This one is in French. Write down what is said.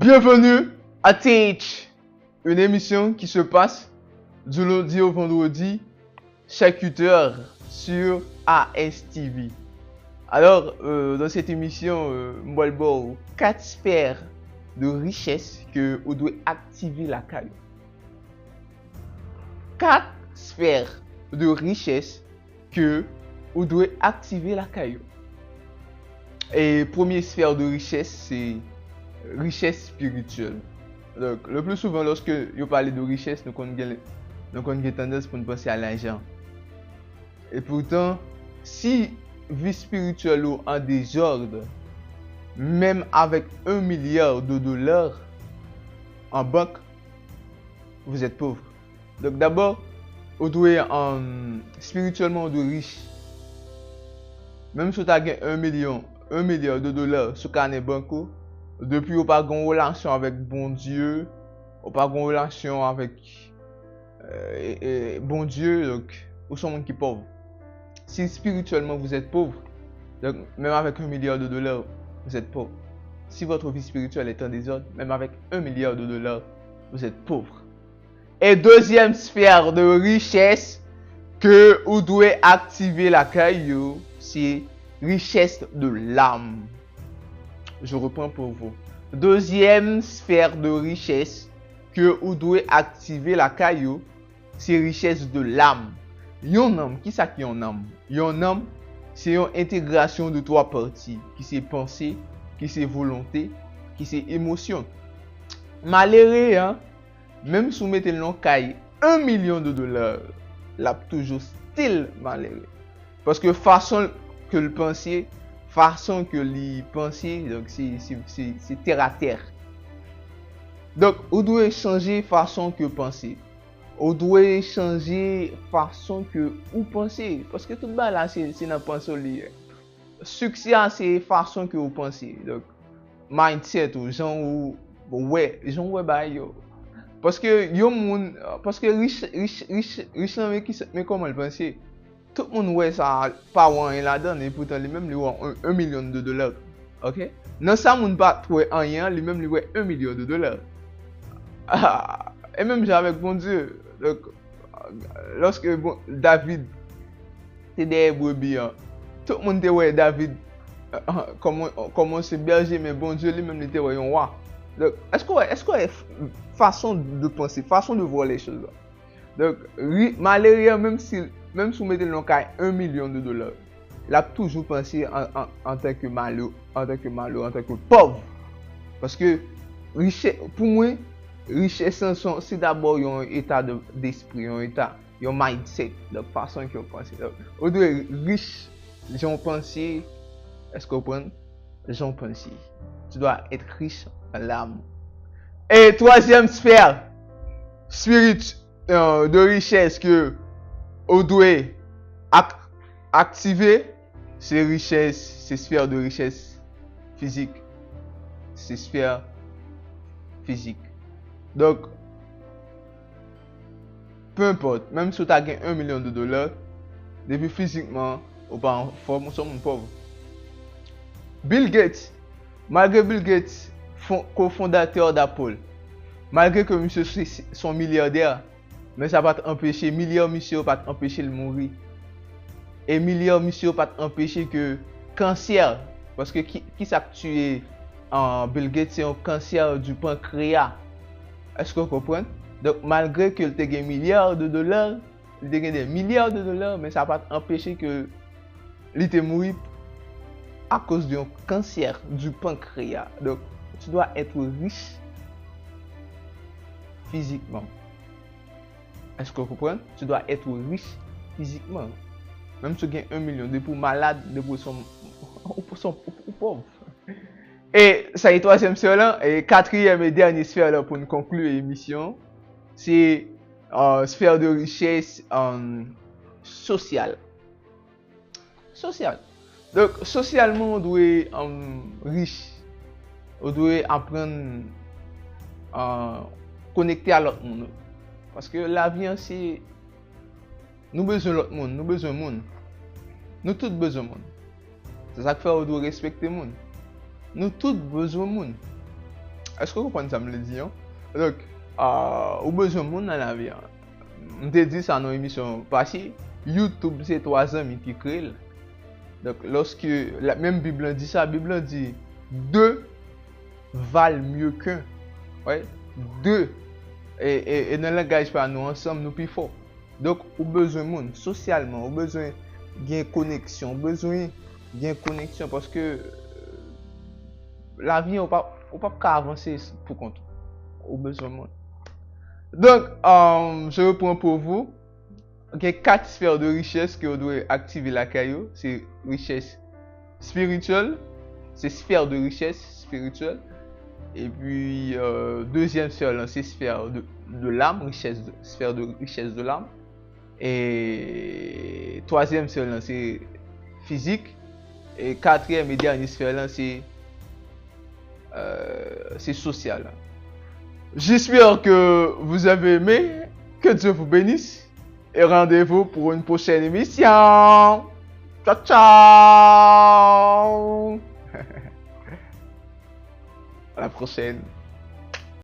Bienvenue à Teach, une émission qui se passe du lundi au vendredi, chaque 8h sur ASTV. Alors, dans cette émission, moi, je vais 4 sphères de richesse que vous devez activer la caille. 4 sphères de richesse que vous devez activer la caille. Et première sphère de richesse, c'est richesse spirituelle. Donc, le plus souvent, lorsque vous parlez de richesse, nous avons tendance pour nous penser à l'argent. Et pourtant, si vie spirituelle est en désordre, même avec 1 milliard de dollars en banque, vous êtes pauvre. Donc d'abord, vous devez spirituellement vous devez riche. Même si vous avez 1 milliard de dollars sur le banque, depuis vous n'avez pas de relation avec bon Dieu, vous n'avez pas de relation avec bon Dieu, donc vous êtes un monde qui est pauvre. Si spirituellement vous êtes pauvre, donc même avec 1 milliard de dollars, vous êtes pauvre. Si votre vie spirituelle est en désordre, même avec 1 milliard de dollars, vous êtes pauvre. Et deuxième sphère de richesse que vous devez activer la caillou, c'est richesse de l'âme. Je reprends pour vous. Deuxième sphère de richesse que vous devez activer la caillou, c'est richesse de l'âme. Yon âme, qui ça qui yon âme? Yon âme, c'est une intégration de 3 parties, qui c'est pensée, qui c'est volonté, qui c'est émotion. Malheureux, hein? Même si vous mettez le nom caille 1 million de dollars, là toujours style malheureux. Parce que façon que le penser, façon que le penser, donc c'est terre à terre. Donc, vous devez changer façon que penser. Vous devez changer façon que vous pensez. Parce que tout bas là, c'est dans la pensée. Succès, c'est façon que vous pensez. Donc, mindset, gens ouais, bah yo. Parce que yo moun, parce que riche mais comment le penser? Tout le monde ouais ça pas rien là-dedans et pourtant lui même lui ont 1 million de dollars. OK? Non ça moun pas trouver rien, lui même lui ouais 1 million de dollars. Et même avec bon Dieu. Donc lorsque David était des brebis, tout le monde était ouais David comment c'est berger mais bon Dieu lui même était ouais un roi. Donc est-ce que façon de penser, façon de voir les choses. Donc malheureux même si vous mettez le nom 1 million de dollars, il a toujours pensé en tant que malheureux, en tant que pauvre. Parce que richesse, pour moi, richesse c'est d'abord un état d'esprit, un mindset, de façon que vous pensez. Donc, vous devez riche, les gens pensent, est-ce que vous comprenez? Les gens pensent. Tu dois être riche en l'âme. Et troisième sphère de richesse que vous devez activer, c'est sphère de richesse physique. C'est sphère physique. Donc, peu importe, même si tu as gagné 1 million de dollars, depuis physiquement, ou pas en forme, nous sommes pauvres. Bill Gates, malgré Bill Gates, cofondateur d'Apple, malgré que monsieur sont milliardaires, mais ça va t'empêcher, milliard monsieur va t'empêcher de mourir. Et milliard monsieur va t'empêcher que cancer, parce que qui s'est tué en Bill Gates, c'est un cancer du pancréas. Est-ce que vous comprenez? Donc malgré qu'il ait des milliards de dollars, il a des milliards de dollars, mais ça va t'empêcher que il te mourir à cause d'un cancer du pancréas. Donc tu dois être riche physiquement. Est-ce que vous comprenez? Tu dois être riche physiquement. Même si tu gagnes 1 million, de pour malade, de pour son pauvre. Et ça y est, troisième sphère là, et quatrième et dernière sphère là pour nous conclure l'émission, c'est sphère de richesse sociale. Sociale. Donc, socialement, on doit être riche. On doit apprendre à connecter à l'autre monde. Parce que la vie, c'est. Nous avons besoin de l'autre monde, nous avons besoin de monde. Nous tous besoin de monde. C'est ça que fait qu'on doit respecter le monde. Nous tous besoin de monde. Est-ce que vous comprenez ça me le dit? Hein? Donc, au besoin de monde dans la vie. On te dit ça dans l'émission passée. YouTube, c'est 3 amis qui créent. Donc, lorsque la même Bible dit ça, la Bible dit 2 valent mieux qu'un. Ouais, 2. Et dans le langage par nous ensemble, nous plus fort. Donc, au besoin de monde, socialement, au besoin de connexion, besoin de connexion parce que la vie, on ne peut pas avancer pour compte. Au besoin de monde. Donc, je reprends pour vous. Il y a 4 sphères de richesse que vous devez activer la caillou. C'est richesse spirituelle, c'est sphère de richesse spirituelle. Et puis, deuxième sphère, c'est sphère de l'âme, sphère de richesse de l'âme. Et troisième sphère, c'est physique. Et quatrième et dernière sphère, c'est social. J'espère que vous avez aimé. Que Dieu vous bénisse. Et rendez-vous pour une prochaine émission. Ciao, ciao. À la prochaine.